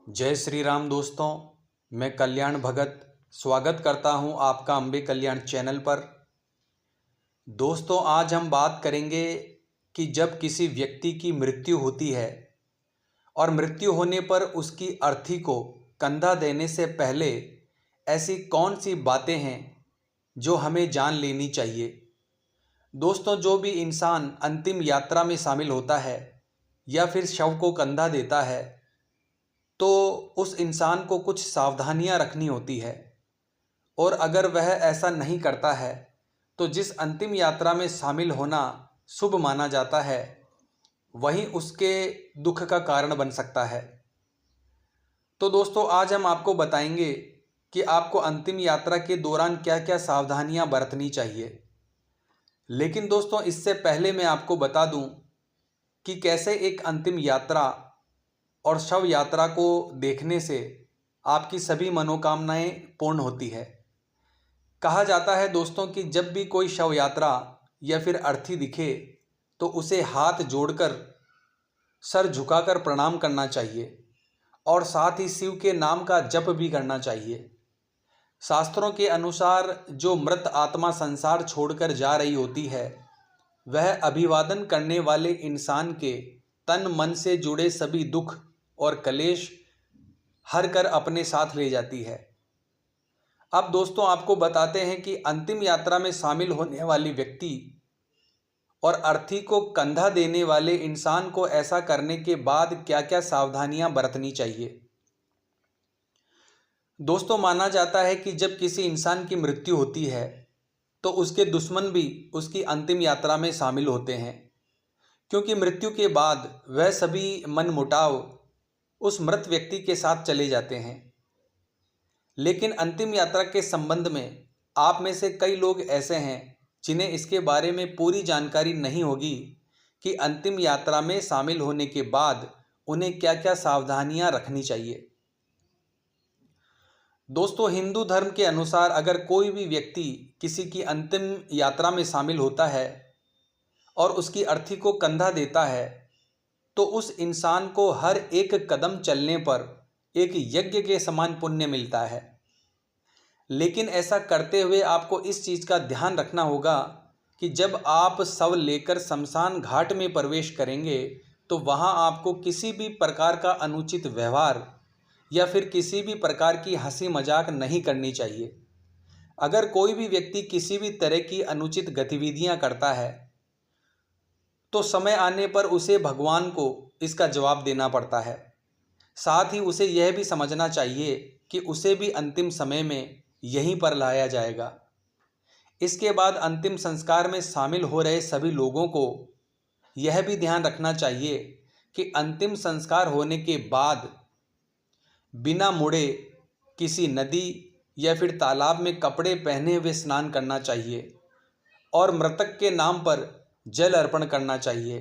जय श्री राम दोस्तों। मैं कल्याण भगत स्वागत करता हूं आपका अम्बे कल्याण चैनल पर। दोस्तों, आज हम बात करेंगे कि जब किसी व्यक्ति की मृत्यु होती है और मृत्यु होने पर उसकी अर्थी को कंधा देने से पहले ऐसी कौन सी बातें हैं जो हमें जान लेनी चाहिए। दोस्तों, जो भी इंसान अंतिम यात्रा में शामिल होता है या फिर शव को कंधा देता है तो उस इंसान को कुछ सावधानियां रखनी होती है, और अगर वह ऐसा नहीं करता है तो जिस अंतिम यात्रा में शामिल होना शुभ माना जाता है वही उसके दुख का कारण बन सकता है। तो दोस्तों, आज हम आपको बताएंगे कि आपको अंतिम यात्रा के दौरान क्या क्या सावधानियां बरतनी चाहिए। लेकिन दोस्तों, इससे पहले मैं आपको बता दूं कि कैसे एक अंतिम यात्रा और शव यात्रा को देखने से आपकी सभी मनोकामनाएं पूर्ण होती है। कहा जाता है दोस्तों कि जब भी कोई शव यात्रा या फिर अर्थी दिखे तो उसे हाथ जोड़कर सर झुकाकर प्रणाम करना चाहिए और साथ ही शिव के नाम का जप भी करना चाहिए। शास्त्रों के अनुसार जो मृत आत्मा संसार छोड़कर जा रही होती है वह अभिवादन करने वाले इंसान के तन मन से जुड़े सभी दुख और कलेश हर कर अपने साथ ले जाती है। अब दोस्तों, आपको बताते हैं कि अंतिम यात्रा में शामिल होने वाली व्यक्ति और अर्थी को कंधा देने वाले इंसान को ऐसा करने के बाद क्या क्या सावधानियां बरतनी चाहिए। दोस्तों, माना जाता है कि जब किसी इंसान की मृत्यु होती है तो उसके दुश्मन भी उसकी अंतिम यात्रा में शामिल होते हैं, क्योंकि मृत्यु के बाद वह सभी मनमुटाव उस मृत व्यक्ति के साथ चले जाते हैं। लेकिन अंतिम यात्रा के संबंध में आप में से कई लोग ऐसे हैं जिन्हें इसके बारे में पूरी जानकारी नहीं होगी कि अंतिम यात्रा में शामिल होने के बाद उन्हें क्या क्या सावधानियां रखनी चाहिए। दोस्तों, हिंदू धर्म के अनुसार अगर कोई भी व्यक्ति किसी की अंतिम यात्रा में शामिल होता है और उसकी अर्थी को कंधा देता है तो उस इंसान को हर एक कदम चलने पर एक यज्ञ के समान पुण्य मिलता है। लेकिन ऐसा करते हुए आपको इस चीज़ का ध्यान रखना होगा कि जब आप शव लेकर शमशान घाट में प्रवेश करेंगे तो वहां आपको किसी भी प्रकार का अनुचित व्यवहार या फिर किसी भी प्रकार की हंसी मजाक नहीं करनी चाहिए। अगर कोई भी व्यक्ति किसी भी तरह की अनुचित गतिविधियां करता है तो समय आने पर उसे भगवान को इसका जवाब देना पड़ता है। साथ ही उसे यह भी समझना चाहिए कि उसे भी अंतिम समय में यहीं पर लाया जाएगा। इसके बाद अंतिम संस्कार में शामिल हो रहे सभी लोगों को यह भी ध्यान रखना चाहिए कि अंतिम संस्कार होने के बाद बिना मुड़े किसी नदी या फिर तालाब में कपड़े पहने हुए स्नान करना चाहिए और मृतक के नाम पर जल अर्पण करना चाहिए,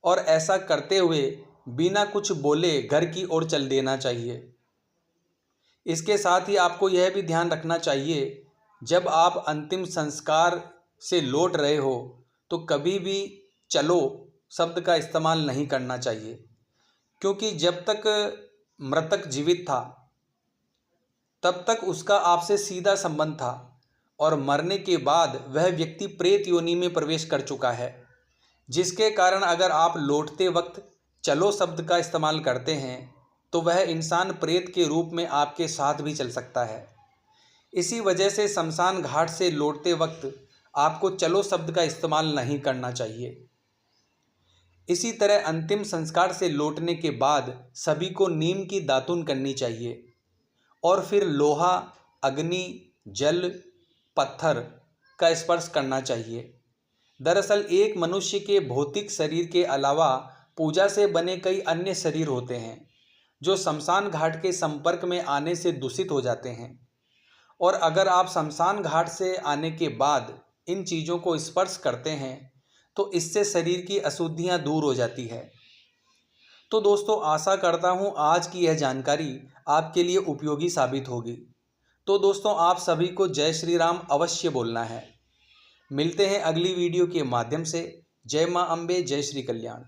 और ऐसा करते हुए बिना कुछ बोले घर की ओर चल देना चाहिए। इसके साथ ही आपको यह भी ध्यान रखना चाहिए जब आप अंतिम संस्कार से लौट रहे हो तो कभी भी चलो शब्द का इस्तेमाल नहीं करना चाहिए, क्योंकि जब तक मृतक जीवित था तब तक उसका आपसे सीधा संबंध था और मरने के बाद वह व्यक्ति प्रेत योनि में प्रवेश कर चुका है, जिसके कारण अगर आप लौटते वक्त चलो शब्द का इस्तेमाल करते हैं तो वह इंसान प्रेत के रूप में आपके साथ भी चल सकता है। इसी वजह से शमशान घाट से लौटते वक्त आपको चलो शब्द का इस्तेमाल नहीं करना चाहिए। इसी तरह अंतिम संस्कार से लौटने के बाद सभी को नीम की दातुन करनी चाहिए और फिर लोहा, अग्नि, जल, पत्थर का स्पर्श करना चाहिए। दरअसल एक मनुष्य के भौतिक शरीर के अलावा पूजा से बने कई अन्य शरीर होते हैं जो शमशान घाट के संपर्क में आने से दूषित हो जाते हैं, और अगर आप शमशान घाट से आने के बाद इन चीज़ों को स्पर्श करते हैं तो इससे शरीर की अशुद्धियां दूर हो जाती है। तो दोस्तों, आशा करता हूं आज की यह जानकारी आपके लिए उपयोगी साबित होगी। तो दोस्तों, आप सभी को जय श्री राम अवश्य बोलना है। मिलते हैं अगली वीडियो के माध्यम से। जय मां अम्बे, जय श्री कल्याण।